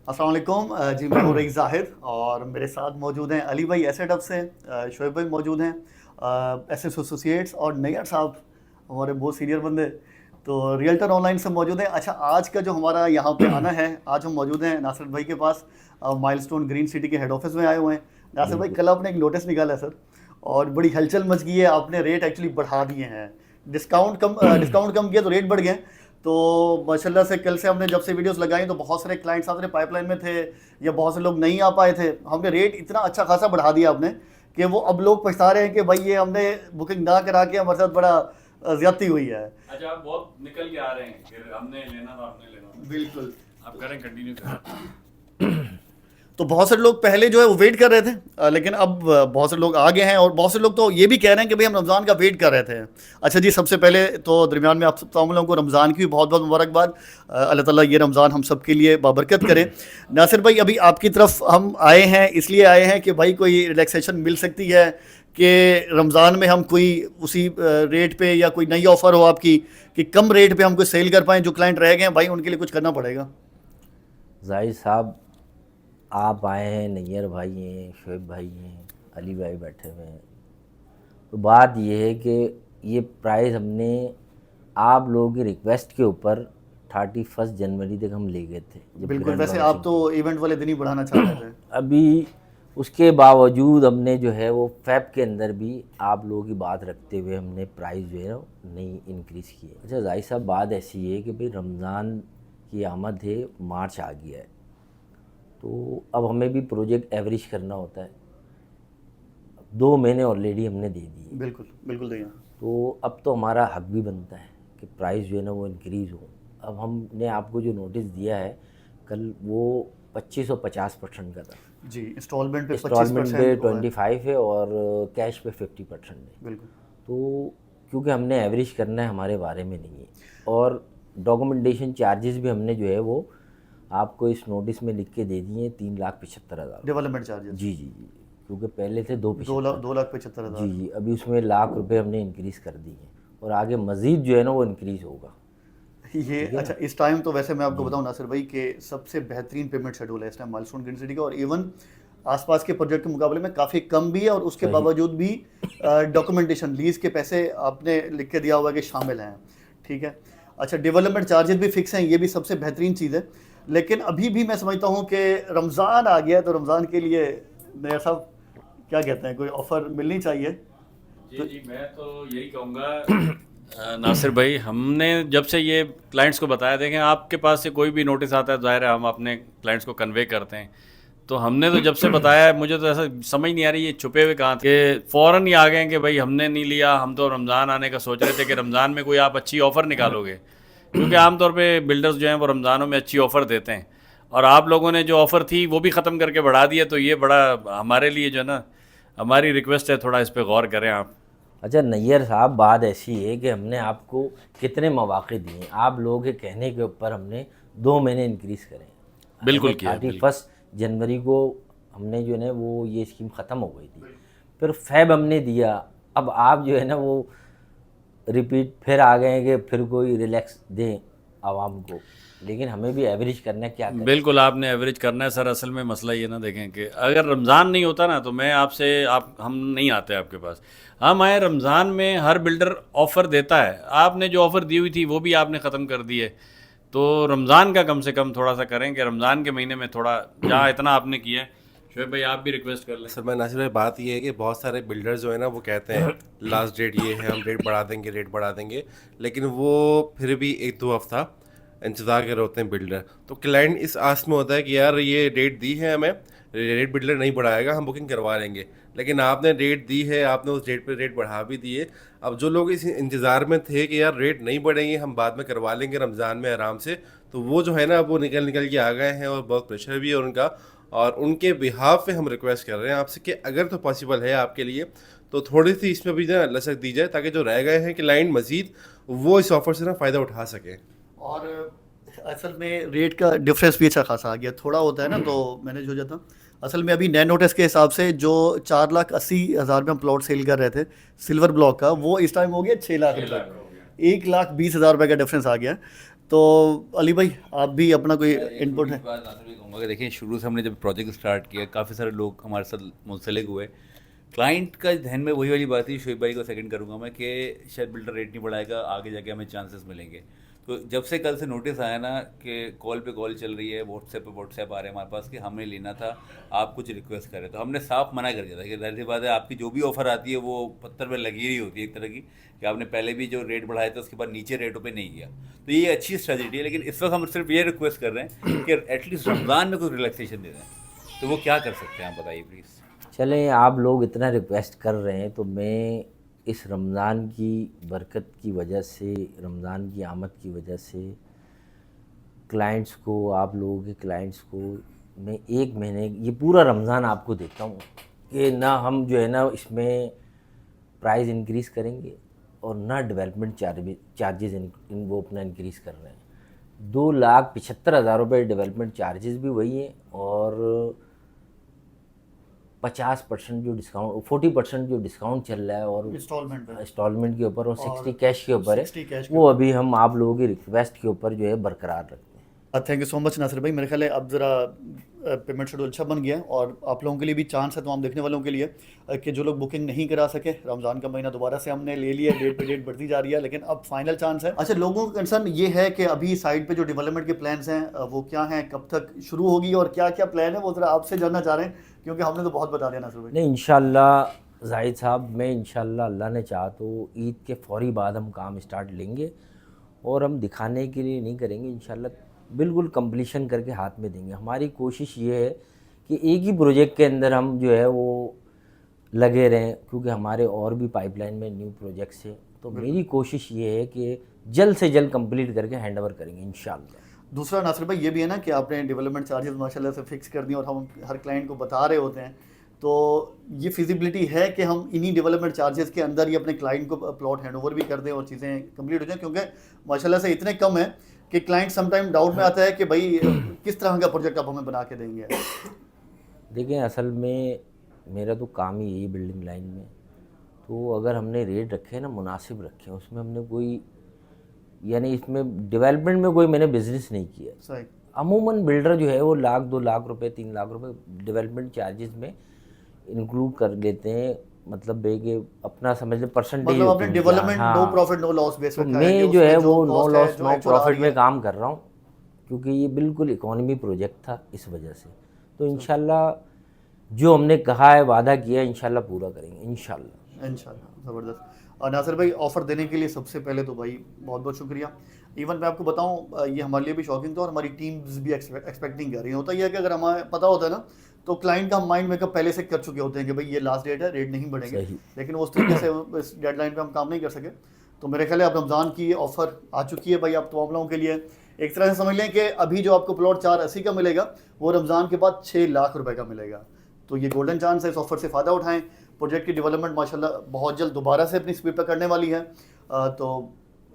अस्सलाम वालेकुम। जी मैं हूँ रईस ज़ाहिर और मेरे साथ मौजूद हैं अली भाई एसेट हब से, शोएब भाई मौजूद हैं एसेट एसोसिएट्स, और नैयर साहब हमारे बहुत सीनियर बंदे तो रियल्टर ऑनलाइन से मौजूद हैं। अच्छा, आज का जो हमारा यहाँ पे आना है, आज हम मौजूद हैं नासिर भाई के पास, माइलस्टोन ग्रीन सिटी के हेड ऑफिस में आए हुए हैं। नासिर भाई, बिल्कुल। कल आपने एक नोटिस निकाला है सर, और बड़ी हलचल मच गई है। आपने रेट एक्चुअली बढ़ा दिए हैं, डिस्काउंट कम किया तो रेट बढ़ गए। तो माशाल्लाह से कल से हमने जब से वीडियोस लगाई तो बहुत सारे क्लाइंट्स आपने पाइपलाइन में थे, या बहुत से लोग नहीं आ पाए थे। हमने रेट इतना अच्छा खासा बढ़ा दिया आपने कि वो अब लोग पछता रहे हैं कि भाई ये हमने बुकिंग ना करा के हमारे साथ बड़ा ज्यादती हुई है। अच्छा, आप बहुत निकल के आ रहे हैं कि हमने लेना था, आपने लेना था। बिल्कुल। आप करें, कंटिन्यू करें। तो बहुत सारे लोग पहले जो है वो वेट कर रहे थे, लेकिन अब बहुत से लोग आ गए हैं, और बहुत से लोग तो ये भी कह रहे हैं कि भाई हम रमज़ान का वेट कर रहे थे। अच्छा जी, सबसे पहले तो दरमियान में आप सब तमाम लोगों को रमज़ान की भी बहुत बहुत मुबारकबाद। अल्लाह ताला ये रमज़ान हम सब के लिए बाबरकत करे। नासिर भाई, अभी आपकी तरफ हम आए हैं, इसलिए आए हैं कि भाई कोई रिलैक्सेशन मिल सकती है कि रमज़ान में हम कोई उसी रेट पे या कोई नई ऑफ़र हो आपकी कि कम रेट पे हम कोई सेल कर पाएँ। जो क्लाइंट रह गए हैं भाई, उनके लिए कुछ करना पड़ेगा। जाहिर साहब, आप आए हैं, नैयर भाई हैं, शोएब भाई हैं, अली भाई बैठे हुए हैं। तो बात ये है कि ये प्राइस हमने आप लोगों की रिक्वेस्ट के ऊपर 31 जनवरी तक हम ले गए थे, जब बिल्कुल, ग्रैंड वैसे आप लॉन्चिंग तो थी। इवेंट वाले दिन ही बढ़ाना चाह रहे थे। अभी उसके बावजूद हमने जो है वो फैब के अंदर भी आप लोगों की बात रखते हुए हमने प्राइस जो है नहीं इंक्रीज़ किए। अच्छा जाहिर साहब, बात ऐसी है कि भाई रमज़ान की आमद है, मार्च आ गया है, तो अब हमें भी प्रोजेक्ट एवरेज करना होता है। 2 महीने ऑलरेडी हमने दे दिए, बिल्कुल बिल्कुल देगा। तो अब तो हमारा हक भी बनता है कि प्राइस जो है ना वो इंक्रीज़ हो। अब हमने आपको जो नोटिस दिया है कल, वो 25 और 50% का था। जी, इंस्टॉलमेंट पे इंस्टॉलमेंट पे 25% हुआ है। 25 है और कैश पे 50% है। बिल्कुल। तो क्योंकि हमने एवरेज करना है, हमारे बारे में नहीं है। और डॉक्यूमेंटेशन चार्जेस भी हमने जो है वो आपको इस नोटिस में लिख के दे दिए, 3,75,000। डेवलपमेंट चार्जेस जी जी जी, क्योंकि पहले थे 2,75,000। 2,75,000। जी जी, अभी उसमें ₹1,00,000 हमने इंक्रीज़ कर दी है, और आगे मज़ीद जो है ना वो इंक्रीज़ होगा। ये ठीक है अच्छा, ना। इस टाइम तो वैसे मैं आपको जी बताऊं नासिर भाई कि सबसे बेहतरीन पेमेंट शेड्यूल है इस टाइम माइलस्टोन ग्रीन सिटी का, और इवन आसपास के प्रोजेक्ट के मुकाबले में काफ़ी कम भी है, और उसके सही। बावजूद भी डॉक्यूमेंटेशन लीज के पैसे आपने लिख के दिया हुआ है कि शामिल हैं। ठीक है। अच्छा, डेवलपमेंट चार्जेस भी फिक्स हैं, ये भी सबसे बेहतरीन चीज़ है। लेकिन अभी भी मैं समझता हूँ कि रमज़ान आ गया है, तो रमज़ान के लिए नया साहब क्या कहते हैं, कोई ऑफ़र मिलनी चाहिए। जी तो जी, मैं तो यही कहूँगा नासिर भाई, हमने जब से ये क्लाइंट्स को बताया, देखें आपके पास से कोई भी नोटिस आता है, ज़ाहिर है हम अपने क्लाइंट्स को कन्वे करते हैं। तो हमने तो जब से बताया है, मुझे तो ऐसा समझ नहीं आ रही ये छुपे हुए कहाँ थे कि फ़ौरन ही आ गए कि भाई हमने नहीं लिया, हम तो रमज़ान आने का सोच रहे थे कि रमज़ान में कोई आप अच्छी ऑफ़र निकालोगे, क्योंकि आमतौर पे बिल्डर्स जो हैं वो रमज़ानों में अच्छी ऑफ़र देते हैं, और आप लोगों ने जो ऑफ़र थी वो भी ख़त्म करके बढ़ा दिया। तो ये बड़ा हमारे लिए जो है ना, हमारी रिक्वेस्ट है, थोड़ा इस पर गौर करें आप। अच्छा नैयर साहब, बात ऐसी है कि हमने आपको कितने मौके दिए, आप लोगों के कहने के ऊपर हमने 2 महीने इंक्रीज़ करें। बिल्कुल हमें किया, बिल्कुल। 31 जनवरी को हमने जो है ना वो ये स्कीम ख़त्म हो गई थी, फिर फैब हमने दिया। अब आप जो है ना वो रिपीट फिर आ गए हैं कि फिर कोई रिलैक्स दें आवाम को, लेकिन हमें भी एवरेज करना है, क्या करें। बिल्कुल, आपने एवरेज करना है सर। असल में मसला ये ना, देखें कि अगर रमज़ान नहीं होता ना, तो मैं आपसे हम नहीं आते आपके पास। हम आए रमज़ान में, हर बिल्डर ऑफ़र देता है, आपने जो ऑफ़र दी हुई थी वो भी आपने ख़त्म कर दी है। तो रमज़ान का कम से कम थोड़ा सा करें कि रमज़ान के महीने में थोड़ा, जहाँ इतना आपने किया है, शोएब भाई आप भी रिक्वेस्ट कर लें। सर मैं नासिर भाई, बात ये है कि बहुत सारे बिल्डर्स जो है ना वो कहते हैं लास्ट डेट ये है, हम रेट बढ़ा देंगे, रेट बढ़ा देंगे, लेकिन वो फिर भी 1-2 हफ्ता इंतज़ार कर रहे होते हैं बिल्डर। तो क्लाइंट इस आस में होता है कि यार ये डेट दी है हमें, रेट बिल्डर नहीं बढ़ाएगा, हम बुकिंग करवा लेंगे। लेकिन आपने डेट दी है, आपने उस डेट पे रेट बढ़ा भी दिए। अब जो लोग इस इंतज़ार में थे कि यार रेट नहीं बढ़ेंगे, हम बाद में करवा लेंगे रमज़ान में आराम से, तो वो जो है ना वो निकल निकल के आ गए हैं, और बहुत प्रेशर भी है उनका। और उनके बिहाफ पे हम रिक्वेस्ट कर रहे हैं आपसे कि अगर तो पॉसिबल है आपके लिए, तो थोड़ी सी इसमें भी ना लचक दी जाए, ताकि जो रह गए हैं क्लाइंट मज़ीद वो इस ऑफ़र से ना फ़ायदा उठा सकें। और असल में रेट का डिफरेंस भी अच्छा खासा आ गया, थोड़ा होता है ना तो मैनेज हो जाता। असल में अभी नए नोटिस के हिसाब से जो 4,80,000 में हम प्लॉट सेल कर रहे थे सिल्वर ब्लॉक का, वो इस टाइम हो गया 6 लाख 6 रुपये। लाख हो गया। 1,20,000 रुपये का डिफरेंस आ गया। तो अली भाई, आप भी अपना कोई मैं एक इनपुट छोटी है। सी बात नासिर भाई कहूँगा मगर देखिए शुरू से हमने जब प्रोजेक्ट स्टार्ट किया काफ़ी सारे लोग हमारे साथ मुंसलिक हुए। क्लाइंट का ध्यान में वही वाली बात थी, शोएब भाई को सेकंड करूंगा मैं, कि शायद बिल्डर रेट नहीं बढ़ाएगा, आगे जाके हमें चांसेस मिलेंगे। तो जब से कल से नोटिस आया ना कि कॉल पे कॉल चल रही है, व्हाट्सएप पे व्हाट्सएप आ रहे हैं हमारे पास कि हमें लेना था, आप कुछ रिक्वेस्ट करें, तो हमने साफ मना कर दिया था कि जाहिर सी बात है आपकी जो भी ऑफ़र आती है वो पत्थर पे लगी रही होती है एक तरह की, कि आपने पहले भी जो रेट बढ़ाए थे उसके बाद नीचे रेटों पे नहीं किया। तो ये अच्छी स्ट्रेटजी है, लेकिन इस वक्त हम सिर्फ ये रिक्वेस्ट कर रहे हैं कि एटलीस्ट रमज़ान में कुछ रिलैक्सेशन दे दें। तो वो क्या कर सकते हैं आप बताइए प्लीज़। चलें, आप लोग इतना रिक्वेस्ट कर रहे हैं तो मैं इस रमज़ान की बरकत की वजह से, रमज़ान की आमद की वजह से क्लाइंट्स को, आप लोगों के क्लाइंट्स को मैं 1 महीने, ये पूरा रमज़ान आपको देता हूँ कि ना हम जो है ना इसमें प्राइस इंक्रीज़ करेंगे और ना डेवलपमेंट चार्जेस वो अपना इंक्रीज़ कर रहे हैं। 2,75,000 रुपये डेवलपमेंट चार्जेस भी वही हैं और 50% जो डिस्काउंट, 40% जो डिस्काउंट चल रहा है और इंस्टॉलमेंट के ऊपर और 60 कैश के ऊपर है, वो अभी हम आप लोगों की रिक्वेस्ट के ऊपर जो है बरकरार रखते हैं। Thank you so much Nasir भाई। मेरे ख्याल है अब ज़रा पेमेंट शेड्यूल अच्छा बन गया है और आप लोगों के लिए भी चांस है, तमाम देखने वालों के लिए, कि जो लोग बुकिंग नहीं करा सके, रमज़ान का महीना दोबारा से हमने ले लिया, डेट पे डेट बढ़ती जा रही है, लेकिन अब फाइनल चांस है। अच्छा, लोगों का कंसर्न ये है कि अभी साइड पे जो डेवलपमेंट के प्लान्स हैं वो क्या हैं, कब तक शुरू होगी और क्या क्या प्लान है, वो ज़रा आपसे जानना चाह रहे हैं, क्योंकि हमने तो बहुत बता दिया नासिर भाई। नहीं, इंशाल्लाह जाहिद साहब, मैं इंशाल्लाह अल्लाह ने चाहा तो ईद के फ़ौरी बाद हम काम स्टार्ट लेंगे और हम दिखाने के लिए नहीं करेंगे, इंशाल्लाह बिल्कुल कंप्लीशन करके हाथ में देंगे। हमारी कोशिश ये है कि एक ही प्रोजेक्ट के अंदर हम जो है वो लगे रहें, क्योंकि हमारे और भी पाइपलाइन में न्यू प्रोजेक्ट्स हैं। तो मेरी कोशिश ये है कि जल्द से जल्द कंप्लीट करके हैंड ओवर करेंगे इंशाल्लाह। दूसरा नासिर भाई ये भी है ना कि आपने डेवलपमेंट चार्जेस माशाल्लाह से फिक्स कर दिए और हम हर क्लाइंट को बता रहे होते हैं, तो ये फिजिबिलिटी है कि हम इन्हीं डेवलपमेंट चार्जेस के अंदर ही अपने क्लाइंट को प्लॉट हैंडओवर भी कर दें और चीज़ें कंप्लीट हो जाएं, क्योंकि माशाल्लाह से इतने कम है कि क्लाइंट समटाइम डाउट में आता है कि भाई किस तरह का प्रोजेक्ट आप हमें बना के देंगे। देखिए, असल में मेरा तो काम ही यही बिल्डिंग लाइन में, तो अगर हमने रेट रखे ना मुनासिब रखे, उसमें हमने कोई, यानी इसमें डेवलपमेंट में कोई मैंने बिजनेस नहीं किया। सही। अमूमन बिल्डर जो है वो 1,00,000, 2,00,000 रुपये, 3,00,000 रुपये डेवलपमेंट चार्जेस में इंक्लूड कर लेते हैं, मतलब कि अपना समझ लें परसेंटेज। मतलब आपने development no profit no loss base पे तो मैं जो है वो नो लॉस नो प्रॉफिट में काम कर रहा हूँ, क्योंकि ये बिल्कुल इकोनॉमी प्रोजेक्ट था इस वजह से। तो इंशाल्लाह जो हमने कहा है, वादा किया है, इंशाल्लाह पूरा करेंगे इंशाल्लाह। ज़बरदस्त। और नासिर भाई, ऑफ़र देने के लिए सबसे पहले तो भाई बहुत बहुत शुक्रिया। इवन मैं आपको बताऊं, ये हमारे लिए भी शॉकिंग था और हमारी टीम्स भी एक्सपेक्टिंग कर रही होता है कि अगर हमें पता होता है ना, तो क्लाइंट का हम माइंड मेकअप पहले से कर चुके होते हैं कि भाई ये लास्ट डेट है, रेट नहीं बढ़ेंगे, लेकिन उस तरीके से इस डेडलाइन पे हम काम नहीं कर सके। तो मेरे ख्याल है अब रमज़ान की ऑफ़र आ चुकी है भाई, आप तमाम लोगों के लिए एक तरह से समझ लें कि अभी जो आपको प्लॉट 480 का मिलेगा वो रमज़ान के बाद 6 लाख रुपए का मिलेगा। तो ये गोल्डन चांस है, इस ऑफ़र से फ़ायदा उठाएं। प्रोजेक्ट की डेवलपमेंट माशाल्लाह बहुत जल्द दोबारा से अपनी स्पीड पर करने वाली है। तो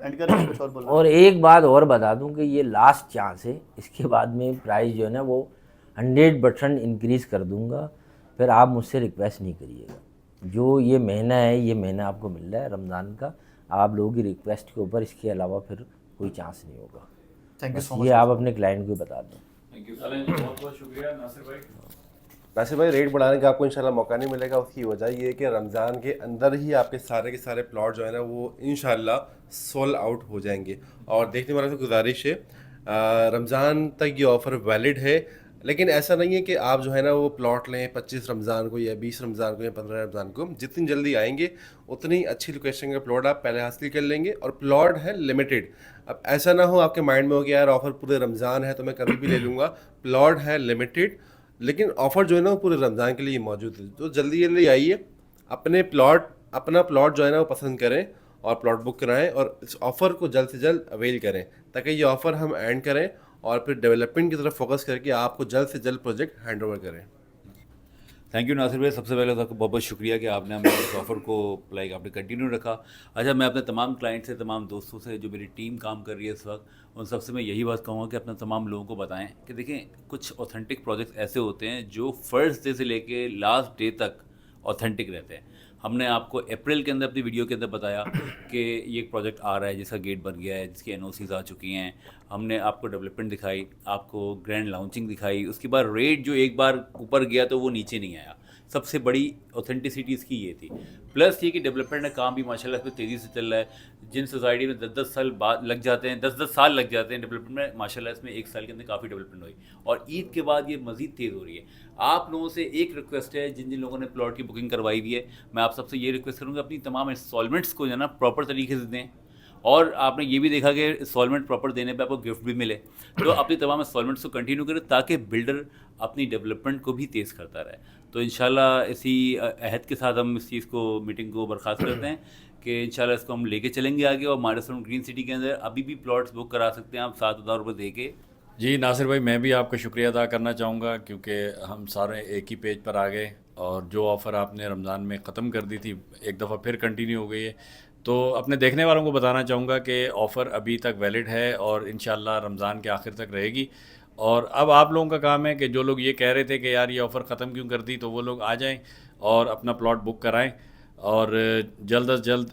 एंड करें कुछ और बोलना। और एक बात और बता दूं कि ये लास्ट चांस है, इसके बाद में प्राइस जो है ना वो 100% इंक्रीज़ कर दूंगा, फिर आप मुझसे रिक्वेस्ट नहीं करिएगा। जो ये महीना है, ये महीना आपको मिल रहा है रमज़ान का, आप लोगों की रिक्वेस्ट के ऊपर, इसके अलावा फिर कोई चांस नहीं होगा। Thank you so much. ये आप अपने क्लाइंट को बता दें। थैंक यू, बहुत बहुत शुक्रिया नासिर भाई। नासिर भाई, रेट बढ़ाने का आपको इंशाल्लाह मौका नहीं मिलेगा। उसकी वजह ये है कि रमज़ान के अंदर ही आपके सारे के सारे प्लॉट जो है ना वो इंशाल्लाह सोल्ड आउट हो जाएंगे। और देखने वालों से गुजारिश है, रमज़ान तक ये ऑफ़र वैलिड है, लेकिन ऐसा नहीं है कि आप जो है ना वो प्लॉट लें 25 रमज़ान को या 20 रमज़ान को या 15 रमज़ान को। जितनी जल्दी आएंगे उतनी अच्छी लोकेशन का प्लॉट आप पहले हासिल कर लेंगे, और प्लॉट है लिमिटेड। अब ऐसा ना हो आपके माइंड में हो कि यार ऑफ़र पूरे रमज़ान है तो मैं कभी भी ले लूँगा। प्लॉट है लिमिटेड, लेकिन ऑफ़र जो है ना वो पूरे रमज़ान के लिए मौजूद है। तो जल्दी जल्दी आइए, अपना प्लॉट जो है ना वो पसंद करें और प्लॉट बुक कराएं, और इस ऑफ़र को जल्द से जल्द अवेल करें, ताकि ये ऑफ़र हम एंड करें और फिर डेवलपमेंट की तरफ फोकस करके आपको जल्द से जल्द प्रोजेक्ट हैंड ओवर करें। थैंक यू नासिर भाई, सबसे पहले तो आपको बहुत बहुत शुक्रिया कि आपने हमें इस ऑफ़र को लाइक आपने कंटिन्यू रखा। अच्छा, मैं अपने तमाम क्लाइंट से, तमाम दोस्तों से, जो मेरी टीम काम कर रही है इस वक्त, उन सबसे मैं यही बात कहूँगा कि अपने तमाम लोगों को बताएं कि देखें, कुछ ऑथेंटिक प्रोजेक्ट्स ऐसे होते हैं जो फर्स्ट डे से लेके लास्ट डे तक ऑथेंटिक रहते हैं। हमने आपको अप्रैल के अंदर अपनी वीडियो के अंदर बताया कि ये एक प्रोजेक्ट आ रहा है जिसका गेट बन गया है, जिसकी एनओसीज आ चुकी हैं। हमने आपको डेवलपमेंट दिखाई, आपको ग्रैंड लॉन्चिंग दिखाई। उसके बाद रेट जो एक बार ऊपर गया तो वो नीचे नहीं आया। सबसे बड़ी ऑथेंटिसिटी इसकी ये थी। प्लस ये कि डेवलपमेंट का काम भी माशाल्लाह इसमें तेज़ी से चल रहा है। जिन सोसाइटी में 10-10 साल बाद लग जाते हैं, 10-10 साल लग जाते हैं डेवलपमेंट में, माशाल्लाह इसमें 1 साल के अंदर काफ़ी डेवलपमेंट हुई और ईद के बाद ये मज़ीद तेज़ हो रही है। आप लोगों से एक रिक्वेस्ट है, जिन जिन लोगों ने प्लॉट की बुकिंग करवाई हुई है, मैं आप सबसे ये रिक्वेस्ट करूँगा अपनी तमाम इंस्टॉलमेंट्स को जो है ना प्रॉपर तरीके से दें। और आपने ये भी देखा कि इंस्टॉलमेंट प्रॉपर देने पे आपको गिफ्ट भी मिले, तो अपनी तमाम इंस्टॉलमेंट्स को कंटिन्यू करें ताकि बिल्डर अपनी डेवलपमेंट को भी तेज़ करता रहे। तो इंशाल्लाह इसी अहद के साथ हम इस चीज़ को, मीटिंग को बर्खास्त करते हैं कि इंशाल्लाह इसको हम लेके चलेंगे आगे। और माइलस्टोन ग्रीन सिटी के अंदर अभी भी प्लॉट्स बुक करा सकते हैं आप 7,000 रुपये दे के। जी नासिर भाई, मैं भी आपका शुक्रिया अदा करना चाहूँगा क्योंकि हम सारे एक ही पेज पर आ गए और जो ऑफ़र आपने रमज़ान में ख़त्म कर दी थी एक दफ़ा फिर कंटिन्यू हो गई है। तो अपने देखने वालों को बताना चाहूँगा कि ऑफ़र अभी तक वैलिड है और इंशाल्लाह रमज़ान के आखिर तक रहेगी। और अब आप लोगों का काम है कि जो लोग ये कह रहे थे कि यार ये ऑफ़र ख़त्म क्यों कर दी, तो वो लोग आ जाएं और अपना प्लॉट बुक कराएं और जल्द अज जल्द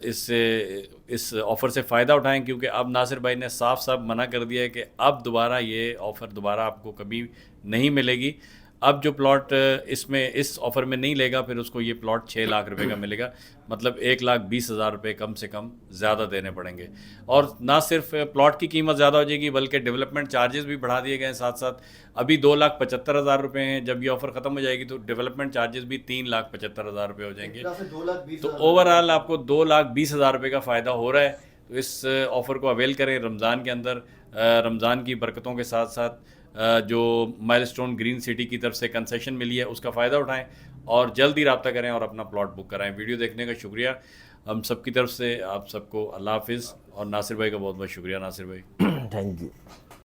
इस ऑफ़र से फ़ायदा उठाएं क्योंकि अब नासिर भाई ने साफ साफ मना कर दिया है कि अब दोबारा ये ऑफ़र दोबारा आपको कभी नहीं मिलेगी। अब जो प्लॉट इसमें इस ऑफ़र में नहीं लेगा फिर उसको ये प्लॉट 6 लाख रुपए का मिलेगा, मतलब 1,20,000 रुपये कम से कम ज़्यादा देने पड़ेंगे। और ना सिर्फ प्लॉट की कीमत ज़्यादा हो जाएगी बल्कि डेवलपमेंट चार्जेस भी बढ़ा दिए गए हैं साथ साथ। अभी 2,75,000 रुपये हैं, जब ये ऑफ़र ख़त्म हो जाएगी तो डेवलपमेंट चार्जेस भी 3,75,000 रुपये हो जाएंगे। तो ओवरऑल आपको 2,20,000 रुपये का फ़ायदा हो रहा है। तो इस ऑफ़र को अवेल करें रमज़ान के अंदर। रमज़ान की बरकतों के साथ साथ जो माइलस्टोन ग्रीन सिटी की तरफ से कंसेशन मिली है उसका फ़ायदा उठाएं और जल्द ही रब्ता करें और अपना प्लॉट बुक कराएं। वीडियो देखने का शुक्रिया हम सब की तरफ से। आप सबको अल्लाह हाफिज़ और नासिर भाई का बहुत बहुत शुक्रिया। नासिर भाई थैंक यू।